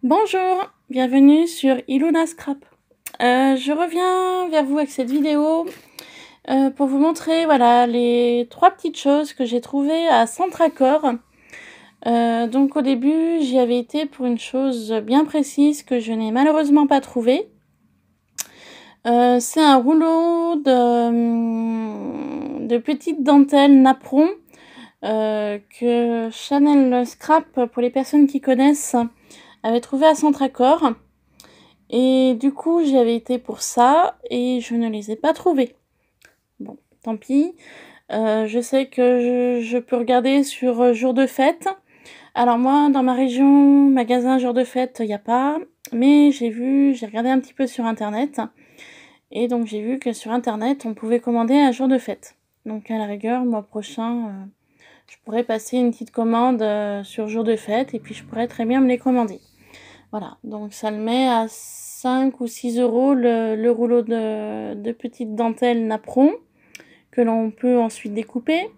Bonjour, bienvenue sur Iluna Scrap. Je reviens vers vous avec cette vidéo pour vous montrer voilà, les 3 petites choses que j'ai trouvées à Centracor. Donc au début, j'y avais été pour une chose bien précise que je n'ai malheureusement pas trouvée. C'est un rouleau de petites dentelles napperon que Chanel Scrap, pour les personnes qui connaissent, avait trouvé à Centracor. Et du coup, j'y avais été pour ça et je ne les ai pas trouvés. Bon, tant pis. Je sais que je peux regarder sur jour de fête. Alors moi, dans ma région, magasin jour de fête, il n'y a pas. Mais j'ai regardé un petit peu sur Internet. Et donc j'ai vu que sur Internet, on pouvait commander un jour de fête. Donc à la rigueur, mois prochain, je pourrais passer une petite commande sur jour de fête. Et puis je pourrais très bien me les commander. Voilà, donc ça le met à 5 ou 6 euros le rouleau de petites dentelles napperon que l'on peut ensuite découper.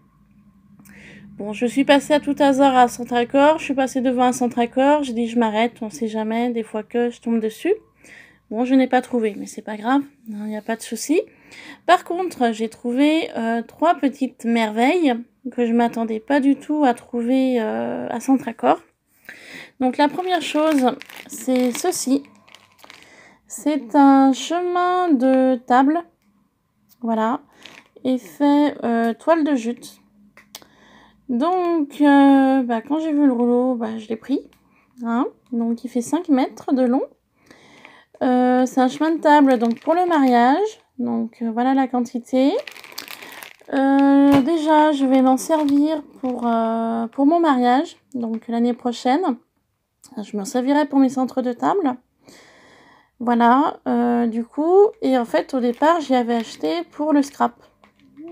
Bon, je suis passée à tout hasard à Centracor, je suis passée devant un Centracor, j'ai dit je m'arrête, on sait jamais, des fois que je tombe dessus. Bon, je n'ai pas trouvé, mais c'est pas grave, il n'y a pas de souci. Par contre, j'ai trouvé 3 petites merveilles que je m'attendais pas du tout à trouver à Centracor. Donc la première chose, c'est ceci. C'est un chemin de table, voilà, et fait toile de jute. Donc, quand j'ai vu le rouleau, je l'ai pris. Hein, donc, il fait 5 mètres de long. C'est un chemin de table donc pour le mariage. Donc, voilà la quantité. Déjà, je vais m'en servir pour mon mariage, donc l'année prochaine. Je m'en servirai pour mes centres de table. Voilà, du coup, et en fait, au départ, j'y avais acheté pour le scrap.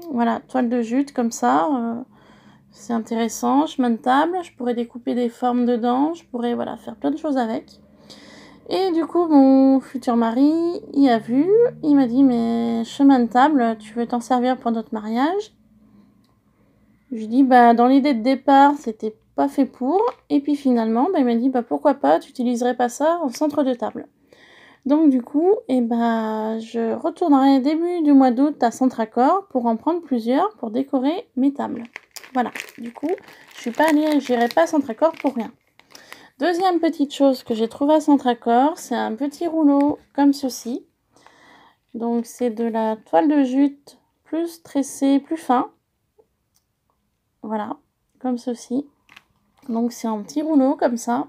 Voilà, toile de jute comme ça, c'est intéressant, chemin de table, je pourrais découper des formes dedans, je pourrais, voilà, faire plein de choses avec. Et du coup, mon futur mari, il a vu, il m'a dit, mais chemin de table, tu veux t'en servir pour notre mariage? Je lui dis, dans l'idée de départ, c'était pas fait pour, et puis finalement, il m'a dit, pourquoi pas, tu utiliserais pas ça en centre de table. Donc du coup, je retournerai début du mois d'août à Centracor pour en prendre plusieurs pour décorer mes tables. Voilà, du coup, j'irai pas à Centracor pour rien. Deuxième petite chose que j'ai trouvée à Centracor, c'est un petit rouleau comme ceci. Donc c'est de la toile de jute plus tressée, plus fin. Voilà, comme ceci. Donc c'est un petit rouleau comme ça.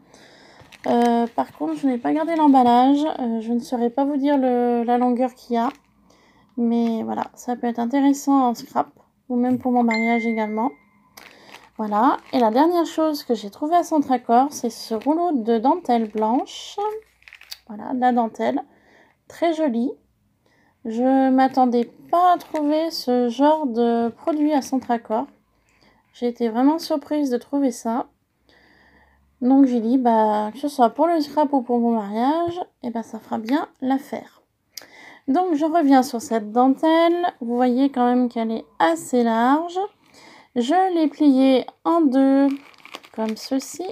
Par contre, je n'ai pas gardé l'emballage. Je ne saurais pas vous dire la longueur qu'il y a. Mais voilà, ça peut être intéressant en scrap. Ou même pour mon mariage également. Voilà. Et la dernière chose que j'ai trouvée à Centracor, c'est ce rouleau de dentelle blanche. Voilà, de la dentelle. Très jolie. Je m'attendais pas à trouver ce genre de produit à Centracor. J'ai été vraiment surprise de trouver ça. Donc j'ai dit, que ce soit pour le scrap ou pour mon mariage, ça fera bien l'affaire. Donc je reviens sur cette dentelle. Vous voyez quand même qu'elle est assez large. Je l'ai pliée en deux, comme ceci.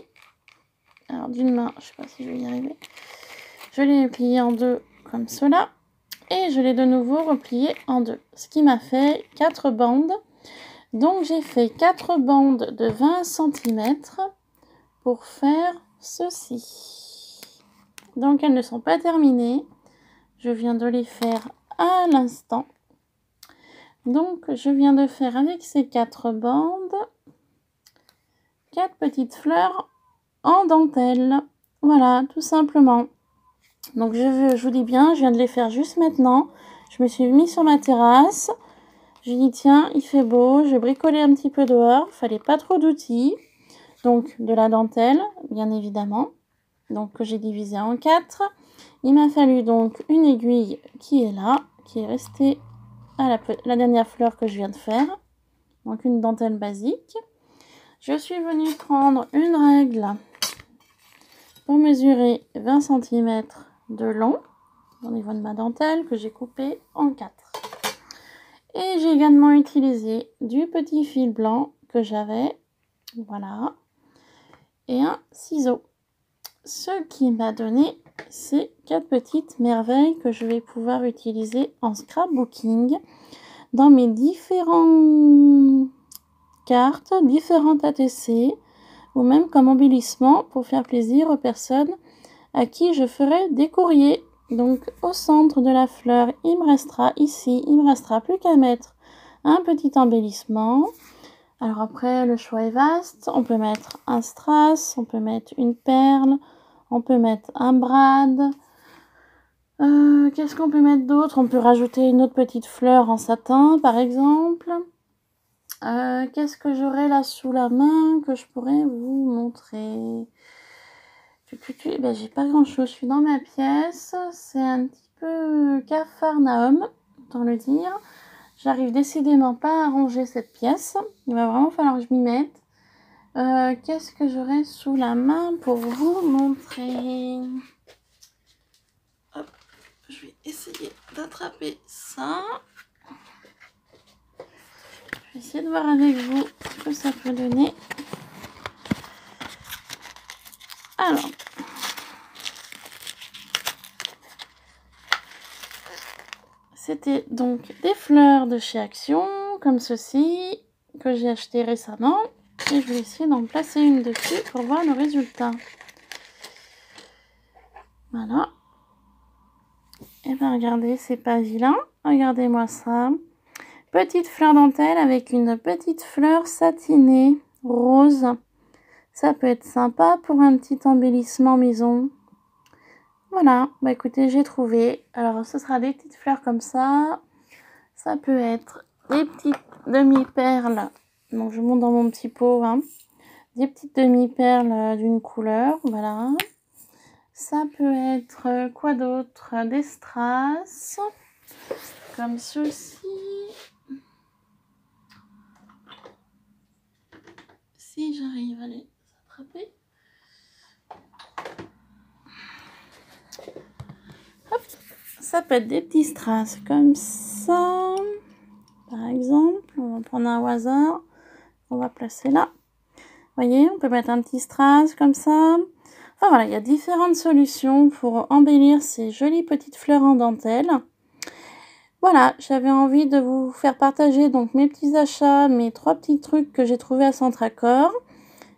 Alors d'une main, je ne sais pas si je vais y arriver. Je l'ai pliée en deux, comme cela. Et je l'ai de nouveau repliée en deux. Ce qui m'a fait 4 bandes. Donc j'ai fait 4 bandes de 20 cm. Pour faire ceci. Donc elles ne sont pas terminées. Je viens de les faire à l'instant. Donc je viens de faire avec ces 4 bandes 4 petites fleurs en dentelle. Voilà, tout simplement. Donc je vous dis bien, je viens de les faire juste maintenant. Je me suis mis sur ma terrasse. J'ai dit tiens, il fait beau, je vais bricoler un petit peu dehors. Il fallait pas trop d'outils. Donc de la dentelle, bien évidemment, donc que j'ai divisé en 4. Il m'a fallu donc une aiguille qui est là, qui est restée à la dernière fleur que je viens de faire. Donc une dentelle basique. Je suis venue prendre une règle pour mesurer 20 cm de long au niveau de ma dentelle que j'ai coupée en 4. Et j'ai également utilisé du petit fil blanc que j'avais, voilà, et un ciseau. ce qui m'a donné ces 4 petites merveilles que je vais pouvoir utiliser en scrapbooking dans mes différentes cartes, différentes ATC ou même comme embellissement pour faire plaisir aux personnes à qui je ferai des courriers. Donc au centre de la fleur, il me restera ici, il me restera plus qu'à mettre un petit embellissement. Alors après, le choix est vaste. On peut mettre un strass, on peut mettre une perle, on peut mettre un brad. Qu'est-ce qu'on peut mettre d'autre? On peut rajouter une autre petite fleur en satin, par exemple. Qu'est-ce que j'aurai là sous la main que je pourrais vous montrer? Ben, j'ai pas grand-chose. Je suis dans ma pièce. C'est un petit peu capharnaüm, autant le dire. J'arrive décidément pas à ranger cette pièce. Il va vraiment falloir que je m'y mette. Qu'est-ce que j'aurai sous la main pour vous montrer? Hop, je vais essayer d'attraper ça. Je vais essayer de voir avec vous ce que ça peut donner. Alors, c'était donc des fleurs de chez Action, comme ceci, que j'ai acheté récemment. Et je vais essayer d'en placer une dessus pour voir le résultat. Voilà. Et bien regardez, c'est pas vilain. Regardez-moi ça. Petite fleur dentelle avec une petite fleur satinée rose. Ça peut être sympa pour un petit embellissement maison. Voilà, bah écoutez, j'ai trouvé. Alors ce sera des petites fleurs comme ça. Ça peut être des petites demi-perles. Donc je monte dans mon petit pot. Hein. Des petites demi-perles d'une couleur. Voilà. Ça peut être quoi d'autre? Des strass. Comme ceci. Si j'arrive à les attraper. Hop. Ça peut être des petits strass comme ça. Par exemple, on va prendre un au hasard. On va placer là. Vous voyez, on peut mettre un petit strass comme ça. Enfin voilà, il y a différentes solutions pour embellir ces jolies petites fleurs en dentelle. Voilà, j'avais envie de vous faire partager donc mes petits achats, mes 3 petits trucs que j'ai trouvés à Centracor.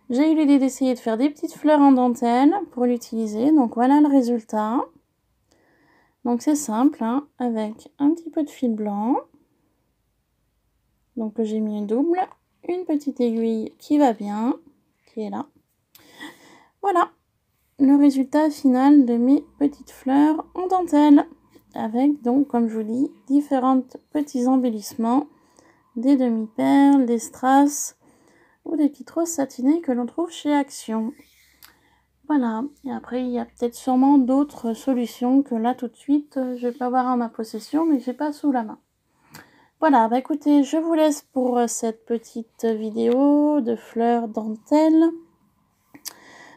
J'ai eu l'idée d'essayer de faire des petites fleurs en dentelle pour l'utiliser. Donc voilà le résultat. Donc c'est simple, hein, avec un petit peu de fil blanc. Donc j'ai mis une double, une petite aiguille qui va bien, qui est là. Voilà le résultat final de mes petites fleurs en dentelle. Avec donc, comme je vous dis, différents petits embellissements, des demi-perles, des strass ou des petites roses satinées que l'on trouve chez Action. Voilà, et après il y a peut-être sûrement d'autres solutions que là tout de suite je vais pas avoir en ma possession mais que j'ai pas sous la main. Voilà, bah écoutez, je vous laisse pour cette petite vidéo de fleurs dentelles.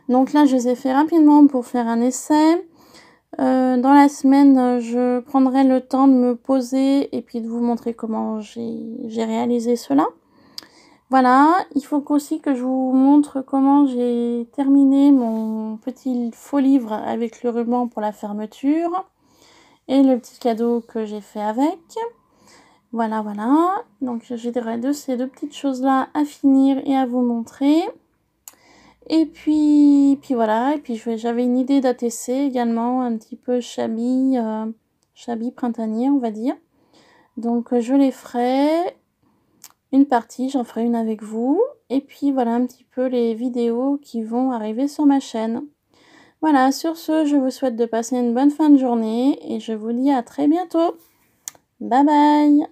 Donc là je les ai fait rapidement pour faire un essai. Dans la semaine je prendrai le temps de me poser et puis de vous montrer comment j'ai réalisé cela. Voilà, il faut aussi que je vous montre comment j'ai terminé mon petit faux livre avec le ruban pour la fermeture et le petit cadeau que j'ai fait avec. Voilà, voilà. Donc j'ai ces 2 petites choses-là à finir et à vous montrer. Et puis voilà, et puis j'avais une idée d'ATC également, un petit peu shabby printanier, on va dire. Donc je les ferai. Une partie, j'en ferai une avec vous. Et puis voilà un petit peu les vidéos qui vont arriver sur ma chaîne. Voilà, sur ce, je vous souhaite de passer une bonne fin de journée et je vous dis à très bientôt. Bye bye!